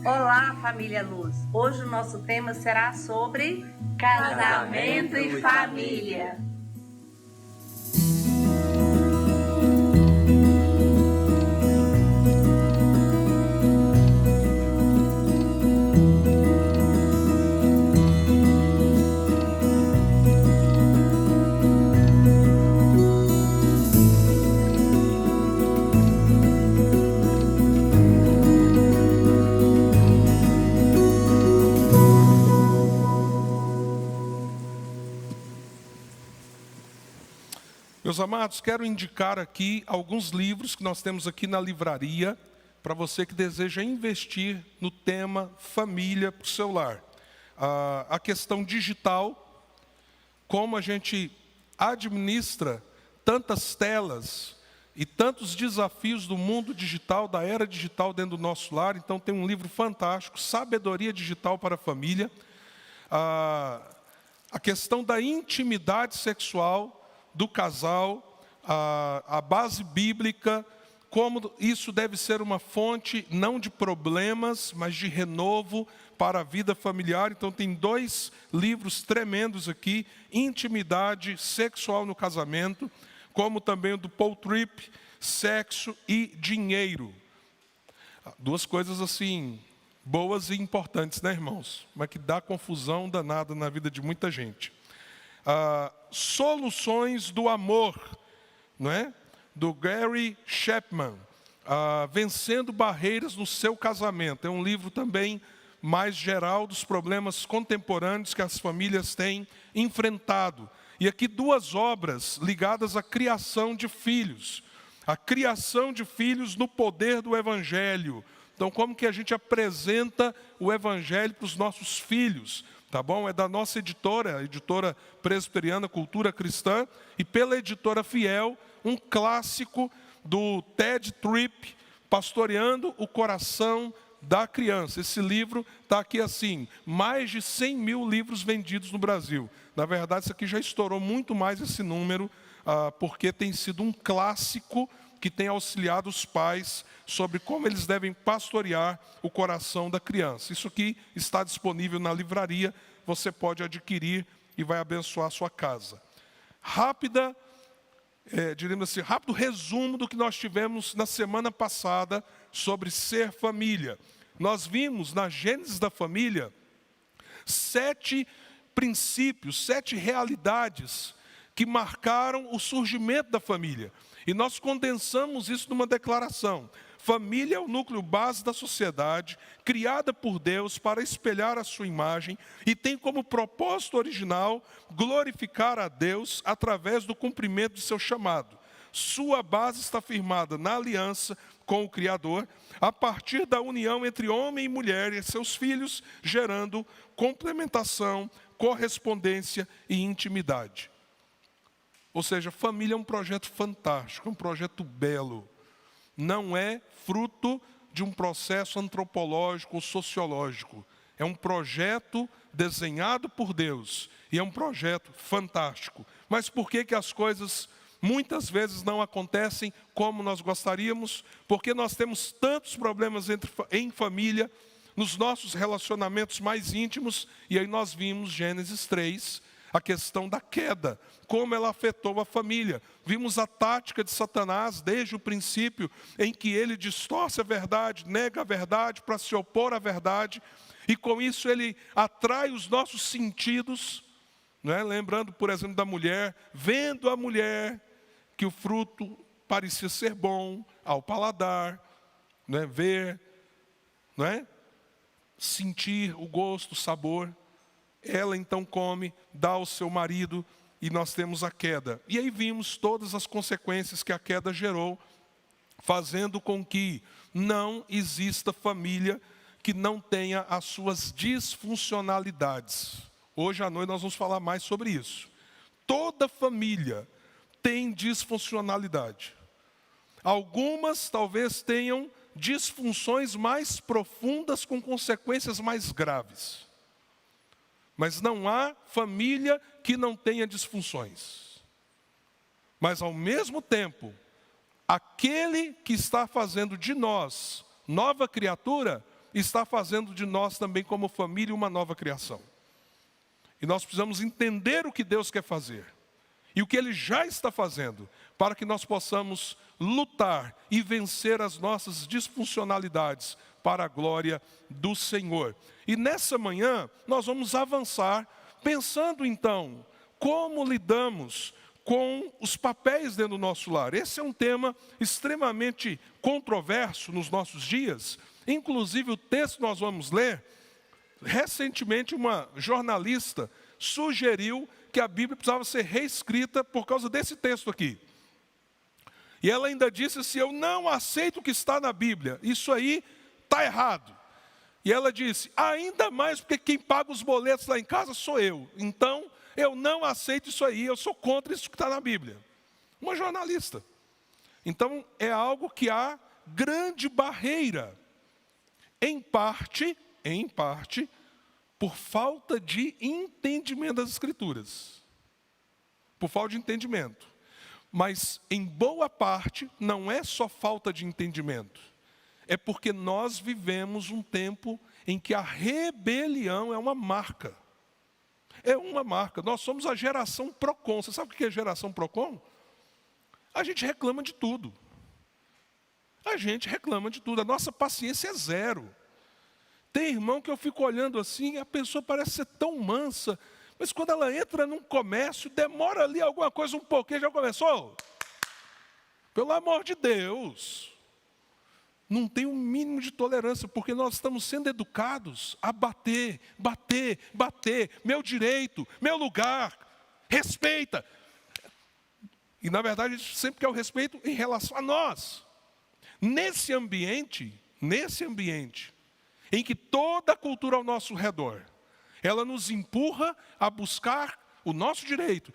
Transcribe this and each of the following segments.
Olá, família Luz! Hoje o nosso tema será sobre casamento e família. Meus amados, quero indicar aqui alguns livros que nós temos aqui na livraria, para você que deseja investir no tema família para o seu lar. A questão digital, como a gente administra tantas telas e tantos desafios do mundo digital, da era digital dentro do nosso lar. Então tem um livro fantástico, Sabedoria Digital para a Família. A questão da intimidade sexual do casal, a base bíblica, como isso deve ser uma fonte não de problemas, mas de renovo para a vida familiar. Então tem dois livros tremendos aqui, Intimidade Sexual no Casamento, como também o do Paul Tripp, Sexo e Dinheiro. Duas coisas assim, boas e importantes, né, irmãos? Mas que dá confusão danada na vida de muita gente. Soluções do Amor, não é? Do Gary Chapman, Vencendo Barreiras no Seu Casamento. É um livro também mais geral dos problemas contemporâneos que as famílias têm enfrentado. E aqui duas obras ligadas à criação de filhos. A criação de filhos no poder do Evangelho. Então, como que a gente apresenta o Evangelho para os nossos filhos? Tá bom? É da nossa editora, a editora presbiteriana Cultura Cristã, e pela editora Fiel, um clássico do Ted Tripp, Pastoreando o Coração da Criança. Esse livro está aqui assim, mais de 100 mil livros vendidos no Brasil. Na verdade, isso aqui já estourou muito mais esse número, porque tem sido um clássico que tem auxiliado os pais sobre como eles devem pastorear o coração da criança. Isso aqui está disponível na livraria, você pode adquirir e vai abençoar a sua casa. Diríamos assim, rápido resumo do que nós tivemos na semana passada sobre ser família. Nós vimos na Gênesis da família 7 princípios, 7 realidades que marcaram o surgimento da família. E nós condensamos isso numa declaração. Família é o núcleo base da sociedade, criada por Deus para espelhar a sua imagem e tem como propósito original glorificar a Deus através do cumprimento de seu chamado. Sua base está firmada na aliança com o Criador, a partir da união entre homem e mulher e seus filhos, gerando complementação, correspondência e intimidade. Ou seja, família é um projeto fantástico, é um projeto belo. Não é fruto de um processo antropológico ou sociológico. É um projeto desenhado por Deus e é um projeto fantástico. Mas por que as coisas muitas vezes não acontecem como nós gostaríamos? Porque nós temos tantos problemas em família, nos nossos relacionamentos mais íntimos. E aí nós vimos Gênesis 3, a questão da queda, como ela afetou a família. Vimos a tática de Satanás desde o princípio, em que ele distorce a verdade, nega a verdade para se opor à verdade, e com isso ele atrai os nossos sentidos, não é? Lembrando, por exemplo, da mulher, vendo a mulher que o fruto parecia ser bom ao paladar, não é? Ver, não é? Sentir o gosto, o sabor. Ela então come, dá ao seu marido e nós temos a queda. E aí vimos todas as consequências que a queda gerou, fazendo com que não exista família que não tenha as suas disfuncionalidades. Hoje à noite nós vamos falar mais sobre isso. Toda família tem disfuncionalidade. Algumas talvez tenham disfunções mais profundas com consequências mais graves. Mas não há família que não tenha disfunções. Mas ao mesmo tempo, aquele que está fazendo de nós nova criatura, está fazendo de nós também como família uma nova criação. E nós precisamos entender o que Deus quer fazer e o que Ele já está fazendo, para que nós possamos lutar e vencer as nossas disfuncionalidades para a glória do Senhor. E nessa manhã nós vamos avançar pensando então como lidamos com os papéis dentro do nosso lar. Esse é um tema extremamente controverso nos nossos dias. Inclusive o texto que nós vamos ler, recentemente uma jornalista sugeriu que a Bíblia precisava ser reescrita por causa desse texto aqui. E ela ainda disse assim: eu não aceito o que está na Bíblia, isso aí está errado. E ela disse: ainda mais porque quem paga os boletos lá em casa sou eu. Então, eu não aceito isso aí, eu sou contra isso que está na Bíblia. Uma jornalista. Então, é algo que há grande barreira. Em parte, por falta de entendimento das Escrituras. Por falta de entendimento. Mas, em boa parte, não é só falta de entendimento. É porque nós vivemos um tempo em que a rebelião é uma marca. É uma marca. Nós somos a geração Procon. Você sabe o que é geração Procon? A gente reclama de tudo. A gente reclama de tudo. A nossa paciência é zero. Tem irmão que eu fico olhando assim, a pessoa parece ser tão mansa, mas quando ela entra num comércio, demora ali alguma coisa um pouquinho, já começou? Pelo amor de Deus. Não tem um mínimo de tolerância, porque nós estamos sendo educados a bater. Meu direito, meu lugar, respeita. E na verdade a gente sempre quer o respeito em relação a nós. Nesse ambiente em que toda a cultura ao nosso redor, ela nos empurra a buscar o nosso direito.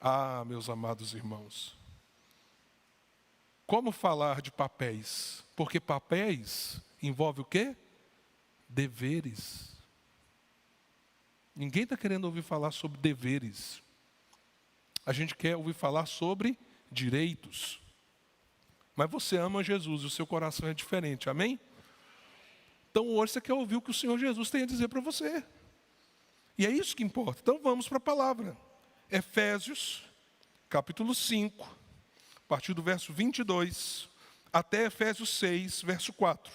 Ah, meus amados irmãos, como falar de papéis? Porque papéis envolve o quê? Deveres. Ninguém está querendo ouvir falar sobre deveres. A gente quer ouvir falar sobre direitos. Mas você ama Jesus e o seu coração é diferente, amém? Então hoje você quer ouvir o que o Senhor Jesus tem a dizer para você. E é isso que importa. Então vamos para a palavra. Efésios, capítulo 5, a partir do verso 22, até Efésios 6, verso 4.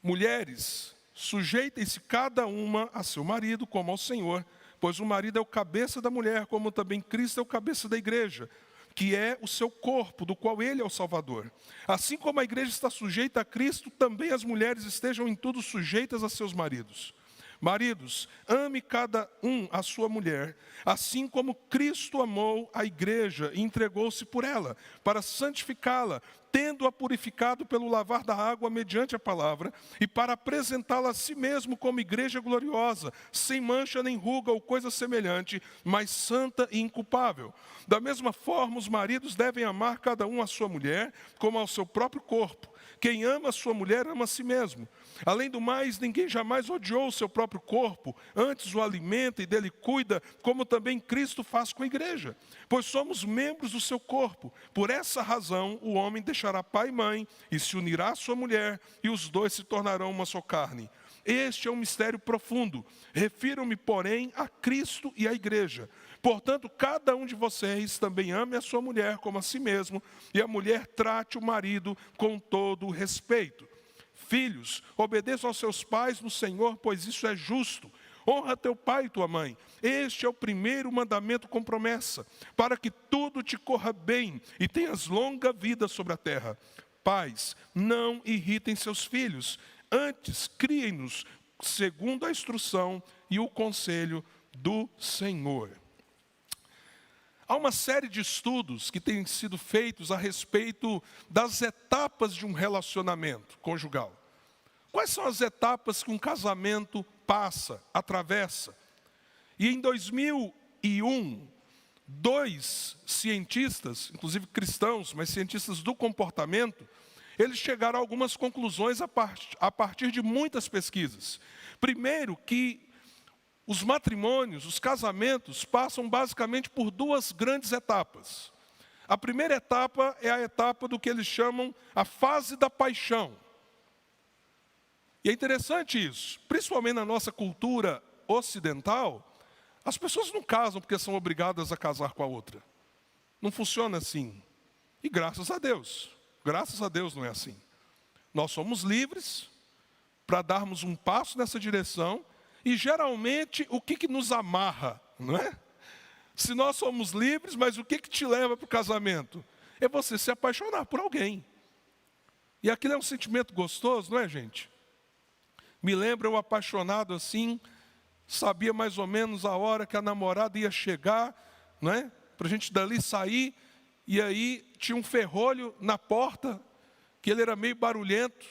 Mulheres, sujeitem-se cada uma a seu marido, como ao Senhor, pois o marido é o cabeça da mulher, como também Cristo é o cabeça da igreja, que é o seu corpo, do qual ele é o Salvador. Assim como a igreja está sujeita a Cristo, também as mulheres estejam em tudo sujeitas a seus maridos. Maridos, ame cada um a sua mulher, assim como Cristo amou a igreja e entregou-se por ela, para santificá-la, tendo-a purificado pelo lavar da água mediante a palavra, e para apresentá-la a si mesmo como igreja gloriosa, sem mancha nem ruga ou coisa semelhante, mas santa e inculpável. Da mesma forma, os maridos devem amar cada um a sua mulher, como ao seu próprio corpo. Quem ama a sua mulher, ama a si mesmo. Além do mais, ninguém jamais odiou o seu próprio corpo, antes o alimenta e dele cuida, como também Cristo faz com a igreja. Pois somos membros do seu corpo. Por essa razão, o homem deixará pai e mãe, e se unirá à sua mulher, e os dois se tornarão uma só carne. Este é um mistério profundo. Refiro-me, porém, a Cristo e à igreja. Portanto, cada um de vocês também ame a sua mulher como a si mesmo, e a mulher trate o marido com todo o respeito. Filhos, obedeçam aos seus pais no Senhor, pois isso é justo. Honra teu pai e tua mãe. Este é o primeiro mandamento com promessa, para que tudo te corra bem e tenhas longa vida sobre a terra. Pais, não irritem seus filhos, antes criem-nos segundo a instrução e o conselho do Senhor. Há uma série de estudos que têm sido feitos a respeito das etapas de um relacionamento conjugal. Quais são as etapas que um casamento passa, atravessa? E em 2001, 2 cientistas, inclusive cristãos, mas cientistas do comportamento, eles chegaram a algumas conclusões a partir de muitas pesquisas. Primeiro, que os matrimônios, os casamentos, passam basicamente por 2 grandes etapas. A primeira etapa é a etapa do que eles chamam a fase da paixão. E é interessante isso, principalmente na nossa cultura ocidental, as pessoas não casam porque são obrigadas a casar com a outra. Não funciona assim. E graças a Deus não é assim. Nós somos livres para darmos um passo nessa direção e geralmente o que nos amarra, não é? Se nós somos livres, mas o que te leva para o casamento? É você se apaixonar por alguém. E aquilo é um sentimento gostoso, não é, gente? Me lembro eu apaixonado assim, sabia mais ou menos a hora que a namorada ia chegar, não é? Para a gente dali sair, e aí tinha um ferrolho na porta, que ele era meio barulhento.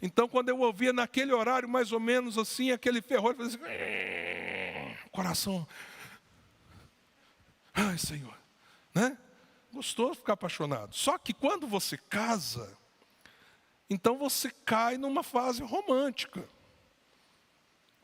Então quando eu ouvia naquele horário, mais ou menos assim, aquele ferrolho, fazia assim, coração, ai Senhor, né? Gostoso ficar apaixonado. Só que quando você casa, então você cai numa fase romântica.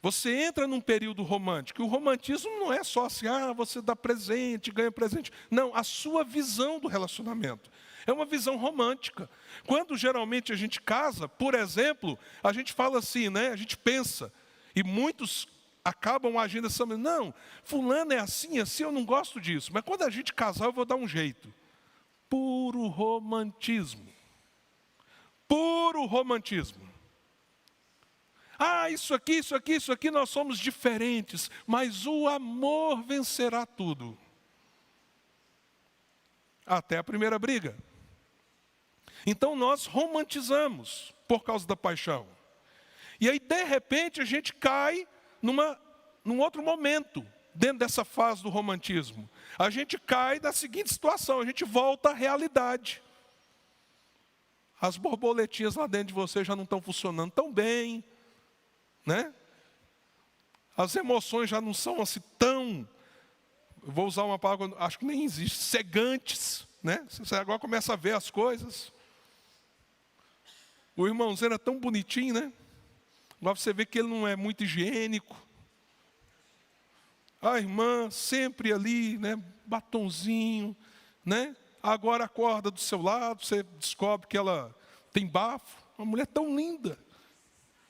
Você entra num período romântico. E o romantismo não é só assim, você dá presente, ganha presente. Não, a sua visão do relacionamento é uma visão romântica. Quando geralmente a gente casa, por exemplo, a gente fala assim, né? A gente pensa, e muitos acabam agindo assim, não, fulano é assim, eu não gosto disso. Mas quando a gente casar, eu vou dar um jeito. Puro romantismo. Puro romantismo. Isso aqui, nós somos diferentes, mas o amor vencerá tudo. Até a primeira briga. Então nós romantizamos por causa da paixão. E aí, de repente, a gente cai num outro momento, dentro dessa fase do romantismo. A gente cai na seguinte situação, a gente volta à realidade. As borboletinhas lá dentro de você já não estão funcionando tão bem, né? As emoções já não são assim tão, eu vou usar uma palavra, acho que nem existe, cegantes, né? Você agora começa a ver as coisas. O irmãozinho era tão bonitinho, né? Agora você vê que ele não é muito higiênico. A irmã sempre ali, né? Batonzinho, né? Agora acorda do seu lado, você descobre que ela tem bafo. Uma mulher tão linda.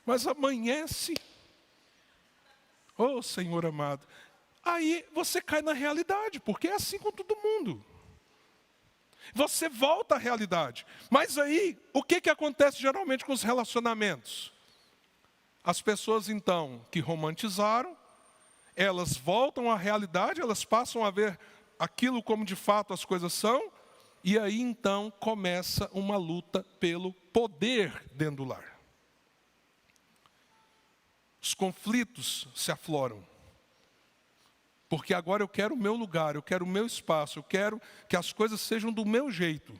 Mas amanhece. Oh, Senhor amado. Aí você cai na realidade, porque é assim com todo mundo. Você volta à realidade. Mas aí, o que acontece geralmente com os relacionamentos? As pessoas, então, que romantizaram, elas voltam à realidade, elas passam a ver aquilo como de fato as coisas são, e aí, então, começa uma luta pelo poder dentro do lar. Os conflitos se afloram. Porque agora eu quero o meu lugar, eu quero o meu espaço, eu quero que as coisas sejam do meu jeito.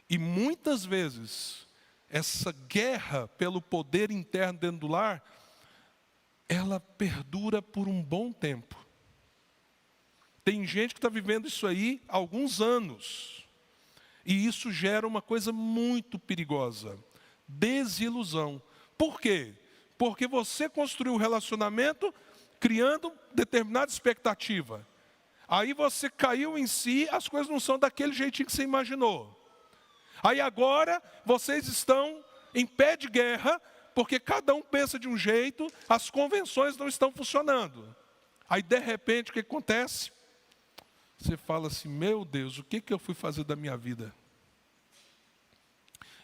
E muitas vezes, essa guerra pelo poder interno dentro do lar, ela perdura por um bom tempo. Tem gente que está vivendo isso aí há alguns anos. E isso gera uma coisa muito perigosa. Desilusão. Por quê? Porque você construiu um relacionamento criando determinada expectativa. Aí você caiu em si, as coisas não são daquele jeitinho que você imaginou. Aí agora vocês estão em pé de guerra, porque cada um pensa de um jeito, as convenções não estão funcionando. Aí de repente o que acontece? Você fala assim, meu Deus, o que eu fui fazer da minha vida?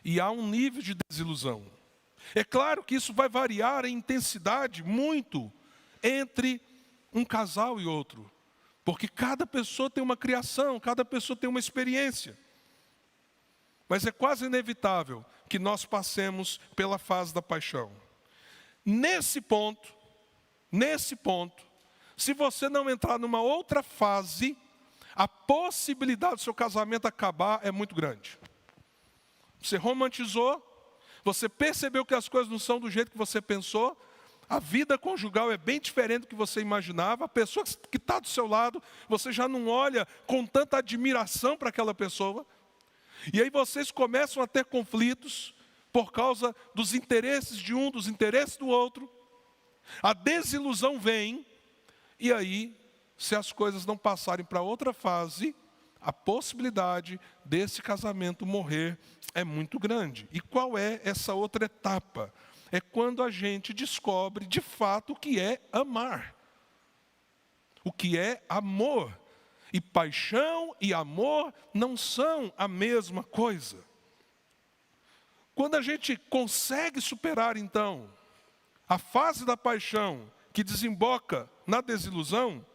E há um nível de desilusão. É claro que isso vai variar em intensidade muito entre um casal e outro. Porque cada pessoa tem uma criação, cada pessoa tem uma experiência. Mas é quase inevitável que nós passemos pela fase da paixão. Nesse ponto, se você não entrar numa outra fase, a possibilidade do seu casamento acabar é muito grande. Você romantizou, você percebeu que as coisas não são do jeito que você pensou, a vida conjugal é bem diferente do que você imaginava, a pessoa que está do seu lado, você já não olha com tanta admiração para aquela pessoa, e aí vocês começam a ter conflitos por causa dos interesses de um, dos interesses do outro, a desilusão vem, e aí, se as coisas não passarem para outra fase, a possibilidade desse casamento morrer é muito grande. E qual é essa outra etapa? É quando a gente descobre de fato o que é amar. O que é amor. E paixão e amor não são a mesma coisa. Quando a gente consegue superar, então, a fase da paixão que desemboca na desilusão,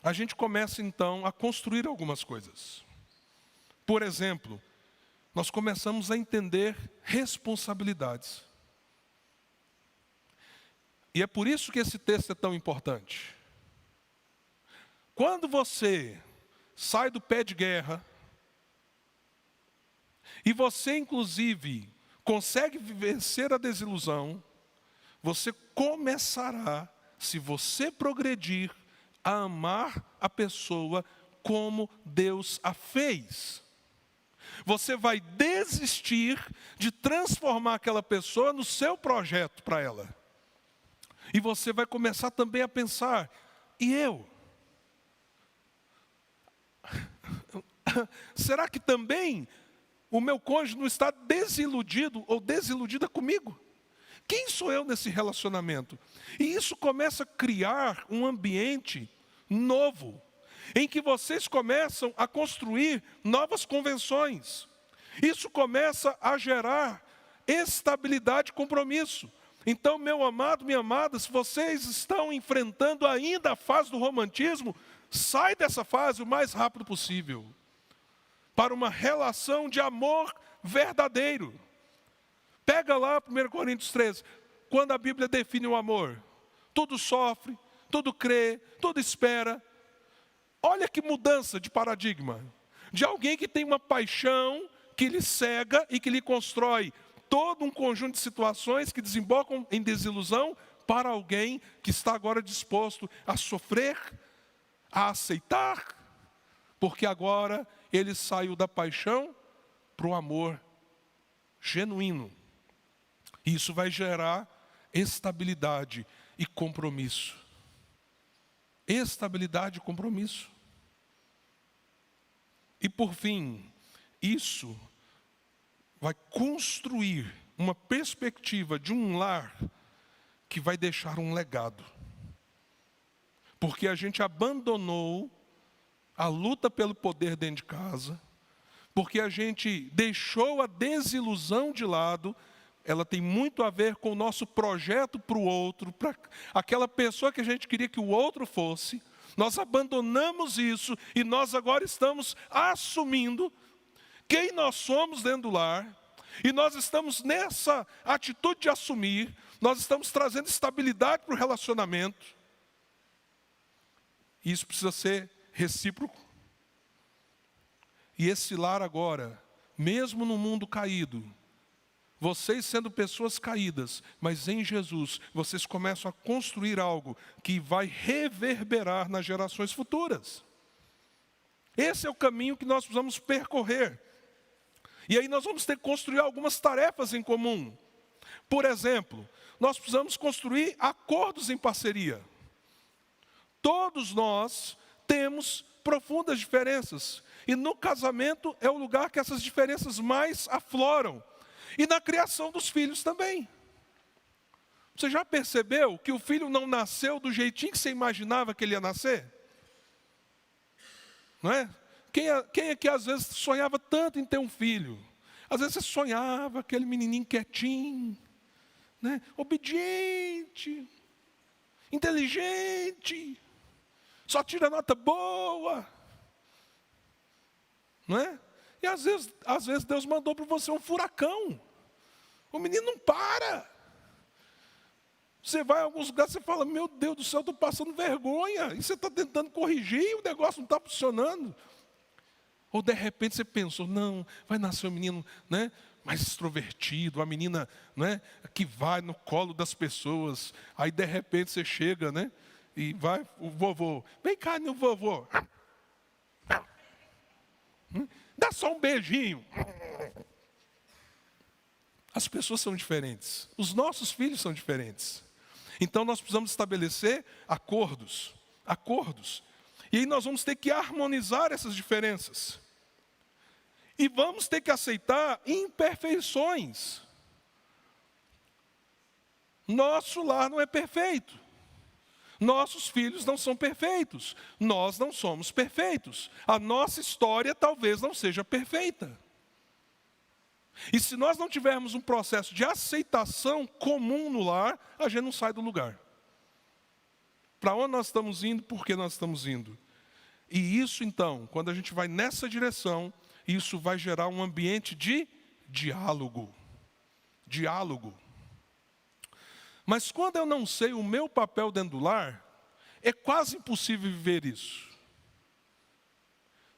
a gente começa, então, a construir algumas coisas. Por exemplo, nós começamos a entender responsabilidades. E é por isso que esse texto é tão importante. Quando você sai do pé de guerra, e você, inclusive, consegue vencer a desilusão, você começará, se você progredir, a amar a pessoa como Deus a fez. Você vai desistir de transformar aquela pessoa no seu projeto para ela. E você vai começar também a pensar, e eu? Será que também o meu cônjuge não está desiludido ou desiludida comigo? Quem sou eu nesse relacionamento? E isso começa a criar um ambiente novo, em que vocês começam a construir novas convenções. Isso começa a gerar estabilidade e compromisso. Então, meu amado, minha amada, se vocês estão enfrentando ainda a fase do romantismo, sai dessa fase o mais rápido possível, para uma relação de amor verdadeiro. Pega lá 1 Coríntios 13, quando a Bíblia define o amor. Tudo sofre, tudo crê, tudo espera. Olha que mudança de paradigma. De alguém que tem uma paixão que lhe cega e que lhe constrói todo um conjunto de situações que desembocam em desilusão, para alguém que está agora disposto a sofrer, a aceitar, porque agora ele saiu da paixão para o amor genuíno. Isso vai gerar estabilidade e compromisso. Estabilidade e compromisso. E por fim, isso vai construir uma perspectiva de um lar que vai deixar um legado. Porque a gente abandonou a luta pelo poder dentro de casa, porque a gente deixou a desilusão de lado. Ela tem muito a ver com o nosso projeto para o outro, para aquela pessoa que a gente queria que o outro fosse. Nós abandonamos isso e nós agora estamos assumindo quem nós somos dentro do lar. E nós estamos nessa atitude de assumir, nós estamos trazendo estabilidade para o relacionamento. Isso precisa ser recíproco. E esse lar agora, mesmo no mundo caído, vocês sendo pessoas caídas, mas em Jesus, vocês começam a construir algo que vai reverberar nas gerações futuras. Esse é o caminho que nós precisamos percorrer. E aí nós vamos ter que construir algumas tarefas em comum. Por exemplo, nós precisamos construir acordos em parceria. Todos nós temos profundas diferenças. E no casamento é o lugar que essas diferenças mais afloram. E na criação dos filhos também. Você já percebeu que o filho não nasceu do jeitinho que você imaginava que ele ia nascer? Não é? Quem é que às vezes sonhava tanto em ter um filho? Às vezes você sonhava aquele menininho quietinho, né? Obediente, inteligente, só tira nota boa. Não é? E às vezes Deus mandou para você um furacão. O menino não para. Você vai a alguns lugares e fala, meu Deus do céu, eu estou passando vergonha. E você está tentando corrigir e o negócio não está funcionando. Ou de repente você pensou, não, vai nascer um menino, né, mais extrovertido, uma menina, né, que vai no colo das pessoas. Aí de repente você chega, né, e vai o vovô, vem cá, meu vovô. Dá só um beijinho. As pessoas são diferentes. Os nossos filhos são diferentes. Então nós precisamos estabelecer acordos. E aí nós vamos ter que harmonizar essas diferenças. E vamos ter que aceitar imperfeições. Nosso lar não é perfeito. Nossos filhos não são perfeitos. Nós não somos perfeitos. A nossa história talvez não seja perfeita. E se nós não tivermos um processo de aceitação comum no lar, a gente não sai do lugar. Para onde nós estamos indo, por que nós estamos indo? E isso então, quando a gente vai nessa direção, isso vai gerar um ambiente de diálogo. Diálogo. Mas quando eu não sei o meu papel dentro do lar, é quase impossível viver isso.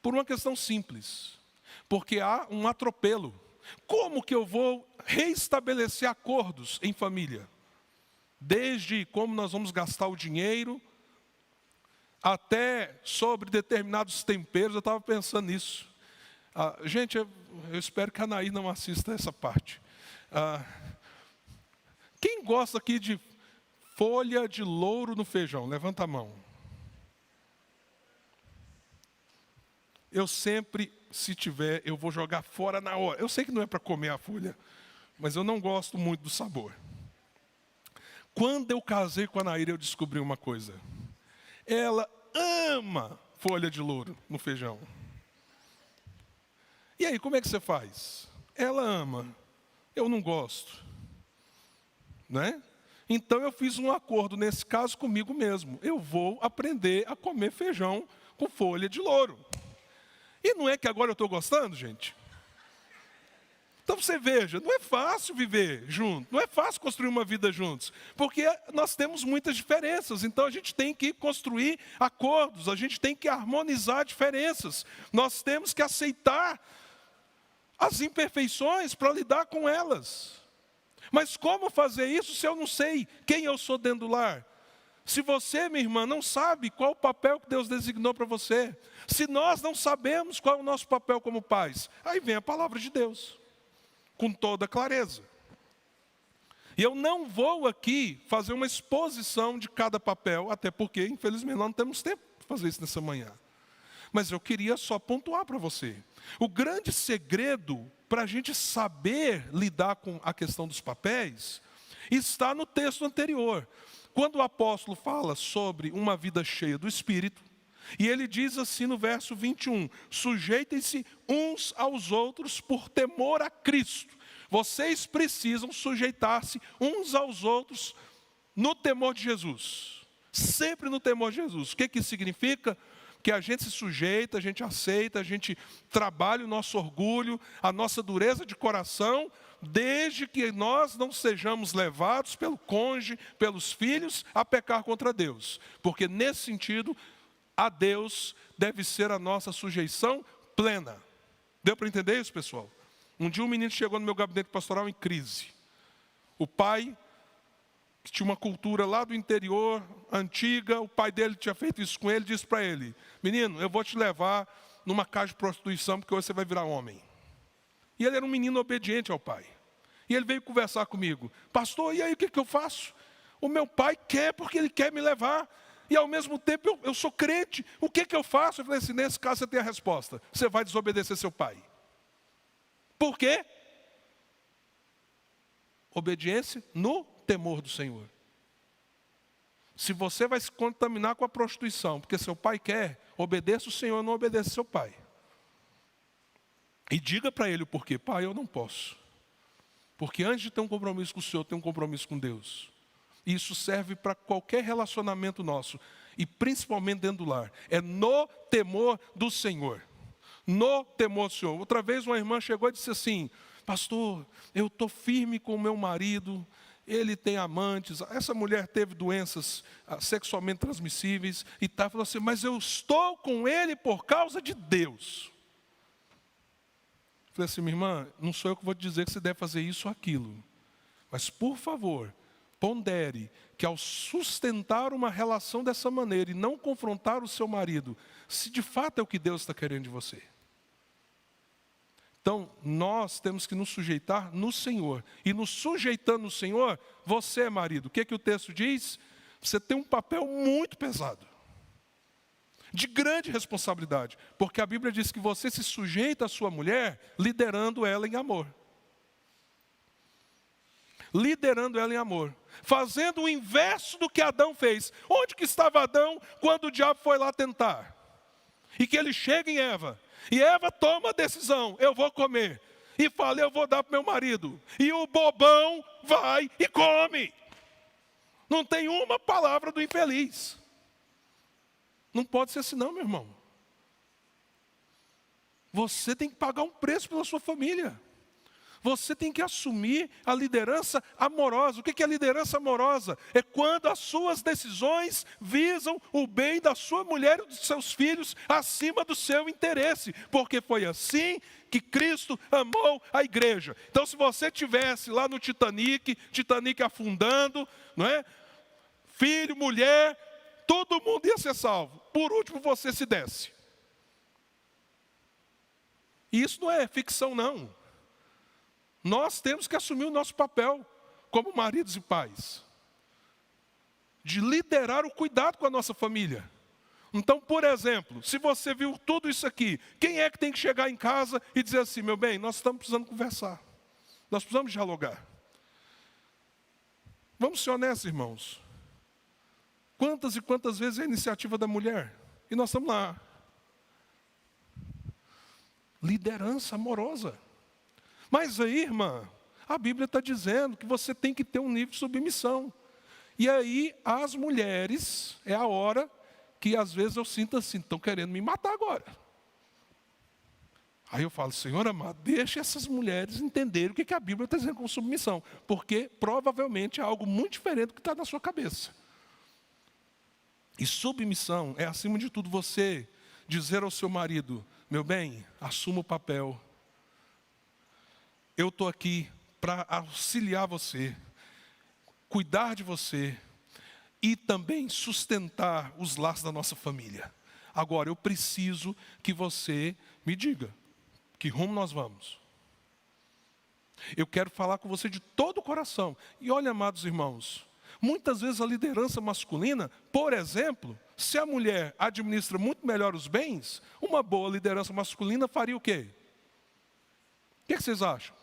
Por uma questão simples. Porque há um atropelo. Como que eu vou reestabelecer acordos em família? Desde como nós vamos gastar o dinheiro, até sobre determinados temperos. Eu estava pensando nisso. Gente, eu espero que a Anaí não assista essa parte. Quem gosta aqui de folha de louro no feijão? Levanta a mão. Eu sempre, se tiver, eu vou jogar fora na hora. Eu sei que não é para comer a folha, mas eu não gosto muito do sabor. Quando eu casei com a Naíra, eu descobri uma coisa. Ela ama folha de louro no feijão. E aí, como é que você faz? Ela ama, eu não gosto. Né? Então eu fiz um acordo, nesse caso, comigo mesmo. Eu vou aprender a comer feijão com folha de louro. E não é que agora eu estou gostando, gente? Então você veja, não é fácil viver junto, não é fácil construir uma vida juntos, porque nós temos muitas diferenças, então a gente tem que construir acordos, a gente tem que harmonizar diferenças, nós temos que aceitar as imperfeições para lidar com elas. Mas como fazer isso se eu não sei quem eu sou dentro do lar? Se você, minha irmã, não sabe qual o papel que Deus designou para você, se nós não sabemos qual é o nosso papel como pais, aí vem a palavra de Deus, com toda clareza. E eu não vou aqui fazer uma exposição de cada papel, até porque, infelizmente, nós não temos tempo para fazer isso nessa manhã. Mas eu queria só pontuar para você. O grande segredo para a gente saber lidar com a questão dos papéis está no texto anterior. Quando o apóstolo fala sobre uma vida cheia do Espírito, e ele diz assim no verso 21, sujeitem-se uns aos outros por temor a Cristo. Vocês precisam sujeitar-se uns aos outros no temor de Jesus. Sempre no temor de Jesus. O que isso significa? Que a gente se sujeita, a gente aceita, a gente trabalha o nosso orgulho, a nossa dureza de coração, desde que nós não sejamos levados pelo cônjuge, pelos filhos, a pecar contra Deus. Porque nesse sentido, a Deus deve ser a nossa sujeição plena. Deu para entender isso, pessoal? Um dia um menino chegou no meu gabinete pastoral em crise. O pai, que tinha uma cultura lá do interior, antiga, o pai dele tinha feito isso com ele, disse para ele, menino, eu vou te levar numa casa de prostituição, porque hoje você vai virar homem. E ele era um menino obediente ao pai. E ele veio conversar comigo, pastor, e aí o que eu faço? O meu pai quer porque ele quer me levar, e ao mesmo tempo eu sou crente, o que eu faço? Eu falei assim, nesse caso você tem a resposta, você vai desobedecer seu pai. Por quê? Obediência no temor do Senhor. Se você vai se contaminar com a prostituição, porque seu pai quer, obedeça o Senhor, não obedeça seu pai. E diga para ele o porquê. Pai, eu não posso. Porque antes de ter um compromisso com o Senhor, tem um compromisso com Deus. E isso serve para qualquer relacionamento nosso. E principalmente dentro do lar. É no temor do Senhor. No temor do Senhor. Outra vez uma irmã chegou e disse assim, pastor, eu estou firme com o meu marido, ele tem amantes, essa mulher teve doenças sexualmente transmissíveis, e falou assim, mas eu estou com ele por causa de Deus. Falei assim, minha irmã, não sou eu que vou te dizer que você deve fazer isso ou aquilo, mas por favor, pondere que ao sustentar uma relação dessa maneira e não confrontar o seu marido, se de fato é o que Deus está querendo de você. Então, nós temos que nos sujeitar no Senhor. E nos sujeitando no Senhor, você, marido, o que o texto diz? Você tem um papel muito pesado. de grande responsabilidade, porque a Bíblia diz que você se sujeita à sua mulher, liderando ela em amor. Liderando ela em amor, fazendo o inverso do que Adão fez. Onde que estava Adão quando o diabo foi lá tentar? E que ele chega em Eva, e Eva toma a decisão, eu vou comer. E fala, eu vou dar para o meu marido. E o bobão vai e come. Não tem uma palavra do infeliz. Não pode ser assim não, meu irmão. Você tem que pagar um preço pela sua família. Você tem que assumir a liderança amorosa. O que é liderança amorosa? É quando as suas decisões visam o bem da sua mulher e dos seus filhos acima do seu interesse. Porque foi assim que Cristo amou a igreja. Então, se você estivesse lá no Titanic afundando, não é? Filho, mulher, todo mundo ia ser salvo. Por último, você se desce. E isso não é ficção, não. Nós temos que assumir o nosso papel como maridos e pais, de liderar o cuidado com a nossa família. Então, por exemplo, se você viu tudo isso aqui, quem é que tem que chegar em casa e dizer assim, meu bem, nós estamos precisando conversar, nós precisamos dialogar. Vamos ser honestos, irmãos. Quantas e quantas vezes é a iniciativa da mulher? E nós estamos lá. Liderança amorosa. Mas aí, irmã, a Bíblia está dizendo que você tem que ter um nível de submissão. E aí, as mulheres, é a hora que às vezes eu sinto assim, estão querendo me matar agora. Aí eu falo, Senhor amado, deixa essas mulheres entenderem o que a Bíblia está dizendo com submissão. Porque provavelmente é algo muito diferente do que está na sua cabeça. E submissão é, acima de tudo, você dizer ao seu marido, meu bem, assuma o papel. Eu estou aqui para auxiliar você, cuidar de você e também sustentar os laços da nossa família. Agora, eu preciso que você me diga que rumo nós vamos. Eu quero falar com você de todo o coração. E olha, amados irmãos, muitas vezes a liderança masculina, por exemplo, se a mulher administra muito melhor os bens, uma boa liderança masculina faria o quê? O que vocês acham?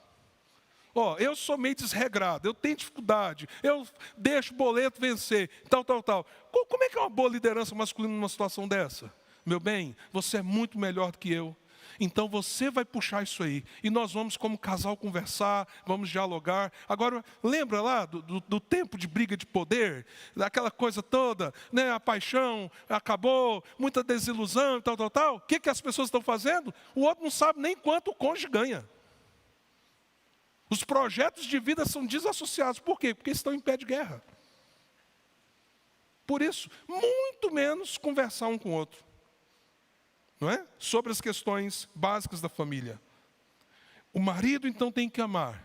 Eu sou meio desregrado, eu tenho dificuldade, eu deixo o boleto vencer, tal. Como é que é uma boa liderança masculina numa situação dessa? Meu bem, você é muito melhor do que eu. Então você vai puxar isso aí. E nós vamos como casal conversar, vamos dialogar. Agora, lembra lá do tempo de briga de poder? Daquela coisa toda, né? A paixão acabou, muita desilusão e tal. O que as pessoas estão fazendo? O outro não sabe nem quanto o cônjuge ganha. Os projetos de vida são desassociados. Por quê? Porque estão em pé de guerra. Por isso, muito menos conversar um com o outro. Não é? Sobre as questões básicas da família. O marido, então, tem que amar,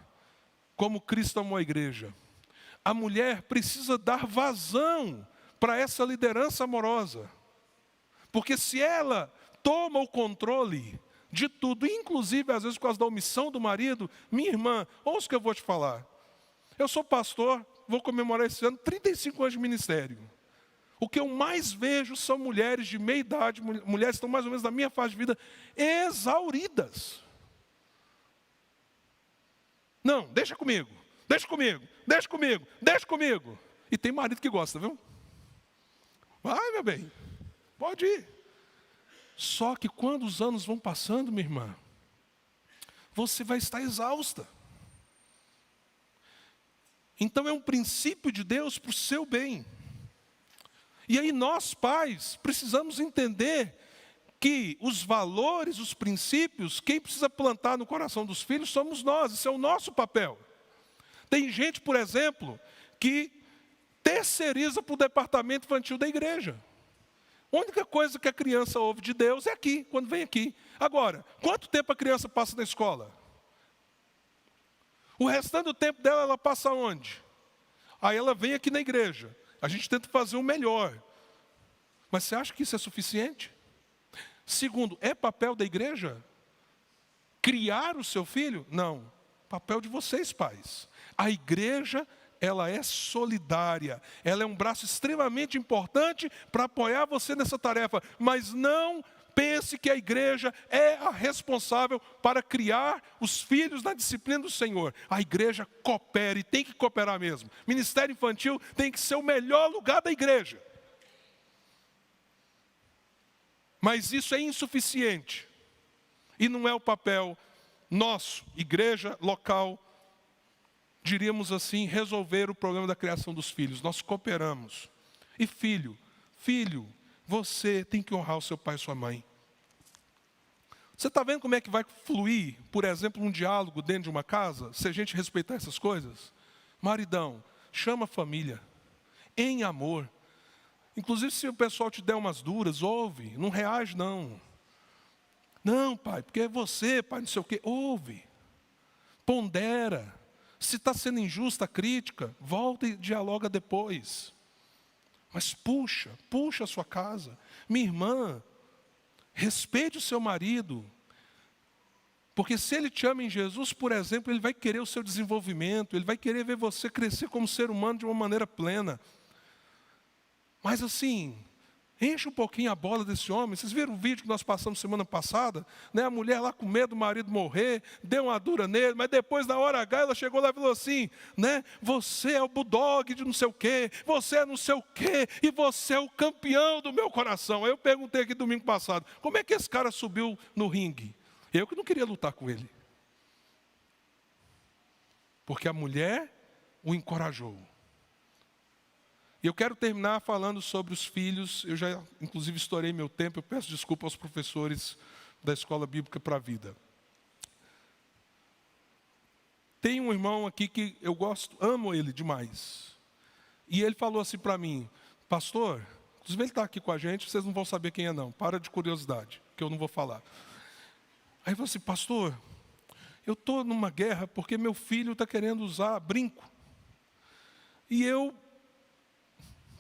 como Cristo amou a igreja. A mulher precisa dar vazão para essa liderança amorosa. Porque se ela toma o controle de tudo, inclusive às vezes por causa da omissão do marido, minha irmã, ouça o que eu vou te falar. Eu sou pastor, vou comemorar esse ano 35 anos de ministério. O que eu mais vejo são mulheres de meia idade, mulheres que estão mais ou menos na minha fase de vida, exauridas. Não, deixa comigo. E tem marido que gosta, viu? Vai, meu bem, pode ir. Só que quando os anos vão passando, minha irmã, você vai estar exausta. Então é um princípio de Deus para o seu bem. E aí nós, pais, precisamos entender que os valores, os princípios, quem precisa plantar no coração dos filhos somos nós, esse é o nosso papel. Tem gente, por exemplo, que terceiriza para o departamento infantil da igreja. A única coisa que a criança ouve de Deus é aqui, quando vem aqui. Agora, quanto tempo a criança passa na escola? O restante do tempo dela, ela passa onde? Aí ela vem aqui na igreja. A gente tenta fazer o melhor. Mas você acha que isso é suficiente? Segundo, é papel da igreja criar o seu filho? Não. Papel de vocês, pais. A igreja ela é solidária, ela é um braço extremamente importante para apoiar você nessa tarefa, mas não pense que a igreja é a responsável para criar os filhos na disciplina do Senhor. A igreja coopera e tem que cooperar mesmo. Ministério infantil tem que ser o melhor lugar da igreja. Mas isso é insuficiente. E não é o papel nosso, igreja local, diríamos assim, resolver o problema da criação dos filhos. Nós cooperamos. E filho, você tem que honrar o seu pai e sua mãe. Você está vendo como é que vai fluir, por exemplo, um diálogo dentro de uma casa, se a gente respeitar essas coisas? Maridão, chama a família, em amor. Inclusive, se o pessoal te der umas duras, ouve, não reage não. Não, pai, porque é você, pai, não sei o quê. Ouve, pondera. Se está sendo injusta a crítica, volta e dialoga depois. Mas puxa a sua casa. Minha irmã, respeite o seu marido. Porque se ele te ama em Jesus, por exemplo, ele vai querer o seu desenvolvimento, ele vai querer ver você crescer como ser humano de uma maneira plena. Mas assim, enche um pouquinho a bola desse homem. Vocês viram o vídeo que nós passamos semana passada? Né? A mulher lá com medo do marido morrer, deu uma dura nele, mas depois, na hora H, ela chegou lá e falou assim, né? Você é o bulldog de não sei o quê, você é não sei o quê, e você é o campeão do meu coração. Aí eu perguntei aqui domingo passado, como é que esse cara subiu no ringue? Eu que não queria lutar com ele. Porque a mulher o encorajou. E eu quero terminar falando sobre os filhos. Eu já, inclusive, estourei meu tempo. Eu peço desculpa aos professores da Escola Bíblica para a Vida. Tem um irmão aqui que eu gosto, amo ele demais. E ele falou assim para mim, pastor, inclusive ele está aqui com a gente, vocês não vão saber quem é não. Para de curiosidade, que eu não vou falar. Aí ele falou assim, pastor, eu estou numa guerra porque meu filho está querendo usar brinco. E eu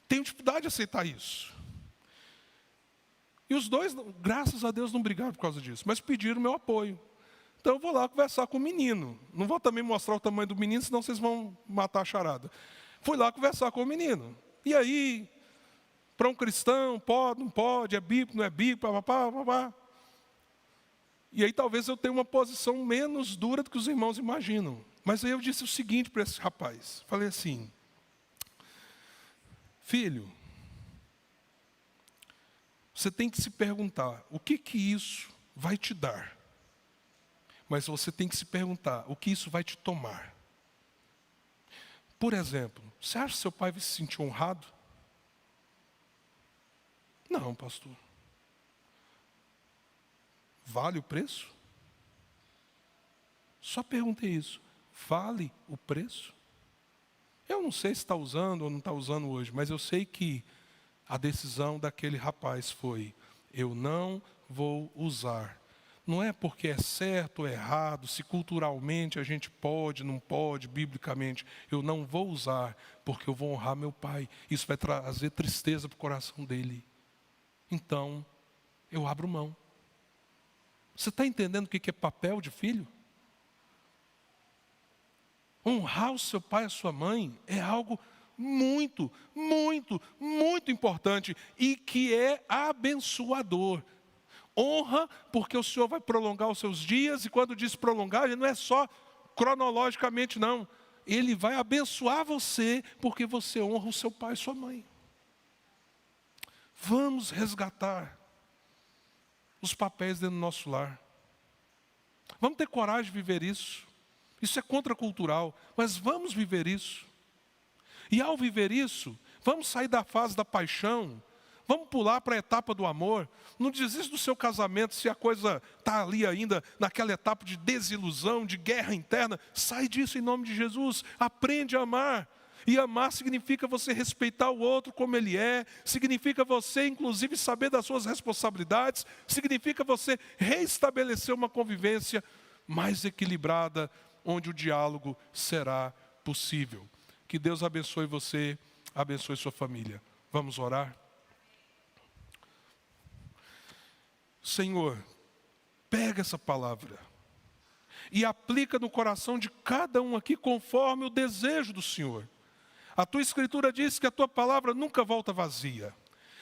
tenho dificuldade de aceitar isso. E os dois, graças a Deus, não brigaram por causa disso, mas pediram meu apoio. Então eu vou lá conversar com o menino. Não vou também mostrar o tamanho do menino, senão vocês vão matar a charada. Fui lá conversar com o menino. E aí, para um cristão, pode, não pode, é bíblico, não é bíblico, papapá. E aí talvez eu tenha uma posição menos dura do que os irmãos imaginam. Mas aí eu disse o seguinte para esse rapaz. Falei assim, filho, você tem que se perguntar, o que isso vai te dar? Mas você tem que se perguntar, o que isso vai te tomar? Por exemplo, você acha que seu pai vai se sentir honrado? Não, pastor. Vale o preço? Só perguntei isso. Vale o preço? Eu não sei se está usando ou não está usando hoje, mas eu sei que a decisão daquele rapaz foi, eu não vou usar. Não é porque é certo ou errado, se culturalmente a gente pode, não pode, biblicamente. Eu não vou usar, porque eu vou honrar meu pai. Isso vai trazer tristeza para o coração dele. Então, eu abro mão. Você está entendendo o que é papel de filho? Honrar o seu pai e a sua mãe é algo muito, muito, muito importante e que é abençoador. Honra, porque o Senhor vai prolongar os seus dias, e quando diz prolongar, ele não é só cronologicamente, não. Ele vai abençoar você, porque você honra o seu pai e sua mãe. Vamos resgatar os papéis dentro do nosso lar. Vamos ter coragem de viver isso. Isso é contracultural, mas vamos viver isso. E ao viver isso, vamos sair da fase da paixão, vamos pular para a etapa do amor. Não desista do seu casamento se a coisa está ali ainda, naquela etapa de desilusão, de guerra interna. Sai disso em nome de Jesus, aprende a amar. E amar significa você respeitar o outro como ele é, significa você, inclusive, saber das suas responsabilidades, significa você reestabelecer uma convivência mais equilibrada, onde o diálogo será possível. Que Deus abençoe você, abençoe sua família. Vamos orar? Senhor, pega essa palavra e aplica no coração de cada um aqui conforme o desejo do Senhor. A tua escritura diz que a tua palavra nunca volta vazia.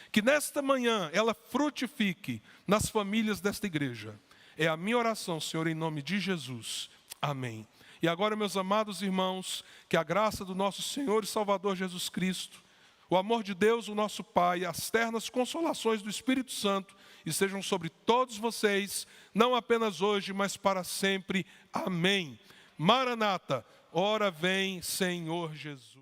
Que nesta manhã ela frutifique nas famílias desta igreja. É a minha oração, Senhor, em nome de Jesus. Amém. E agora, meus amados irmãos, que a graça do nosso Senhor e Salvador Jesus Cristo, o amor de Deus, o nosso Pai, as ternas consolações do Espírito Santo estejam sobre todos vocês, não apenas hoje, mas para sempre. Amém. Maranata, ora vem, Senhor Jesus.